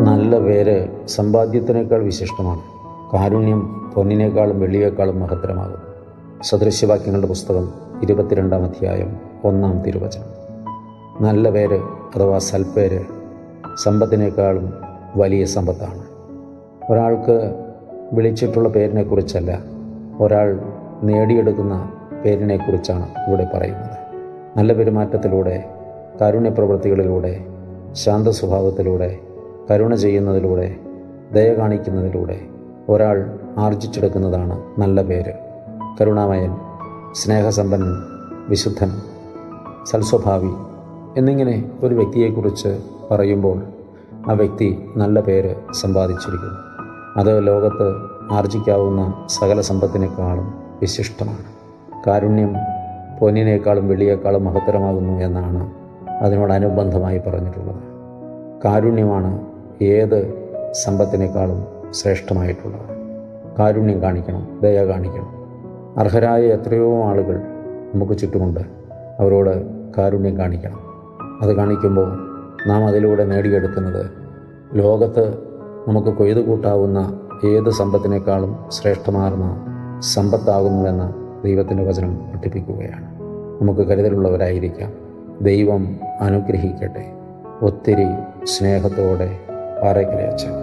നല്ല പേര് സമ്പാദ്യത്തിനേക്കാൾ വിശിഷ്ടമാണ്. കാരുണ്യം പൊന്നിനേക്കാളും വെള്ളിയേക്കാളും മഹത്തരമാകുന്നു. സദൃശ്യവാക്യങ്ങളുടെ പുസ്തകം 22-ാം അധ്യായം 1-ാം തിരുവചനം. നല്ല പേര് അഥവാ സൽപ്പേര് സമ്പത്തിനേക്കാളും വലിയ സമ്പത്താണ്. ഒരാൾക്ക് വിളിച്ചിട്ടുള്ള പേരിനെക്കുറിച്ചല്ല, ഒരാൾ നേടിയെടുക്കുന്ന പേരിനെക്കുറിച്ചാണ് ഇവിടെ പറയുന്നത്. നല്ല പെരുമാറ്റത്തിലൂടെ, കാരുണ്യപ്രവൃത്തികളിലൂടെ, ശാന്ത സ്വഭാവത്തിലൂടെ, കരുണ ചെയ്യുന്നതിലൂടെ, ദയ കാണിക്കുന്നതിലൂടെ ഒരാൾ ആർജിച്ചെടുക്കുന്നതാണ് നല്ല പേര്. കരുണാമയൻ, സ്നേഹസമ്പന്നൻ, വിശുദ്ധൻ, സൽസ്വഭാവി എന്നിങ്ങനെ ഒരു വ്യക്തിയെക്കുറിച്ച് പറയുമ്പോൾ ആ വ്യക്തി നല്ല പേര് സമ്പാദിച്ചിരിക്കുന്നു. അത് ലോകത്ത് ആർജിക്കാവുന്ന സകല സമ്പത്തിനേക്കാളും വിശിഷ്ടമാണ്. കാരുണ്യം പൊന്നിനേക്കാളും വെള്ളിയേക്കാളും മഹത്തരമാകുന്നു എന്നാണ് അതിനോടനുബന്ധമായി പറഞ്ഞിട്ടുള്ളത്. കാരുണ്യമാണ് ഏത് സമ്പത്തിനേക്കാളും ശ്രേഷ്ഠമായിട്ടുള്ളത്. കാരുണ്യം കാണിക്കണം, ദയ കാണിക്കണം. അർഹരായ എത്രയോ ആളുകൾ നമുക്ക് ചുറ്റുമുണ്ട്. അവരോട് കാരുണ്യം കാണിക്കണം. അത് കാണിക്കുമ്പോൾ നാം അതിലൂടെ നേടിയെടുക്കുന്നത് ലോകത്ത് നമുക്ക് കൊയ്തു കൂട്ടാവുന്ന ഏത് സമ്പത്തിനേക്കാളും ശ്രേഷ്ഠമാർന്ന സമ്പത്താകുന്നുവെന്ന് ദൈവത്തിൻ്റെ വചനം പഠിപ്പിക്കുകയാണ്. നമുക്ക് കരുതലുള്ളവരായിരിക്കാം. ദൈവം അനുഗ്രഹിക്കട്ടെ. ഒത്തിരി സ്നേഹത്തോടെ പാറയ്ക്കലെ അച്ഛൻ.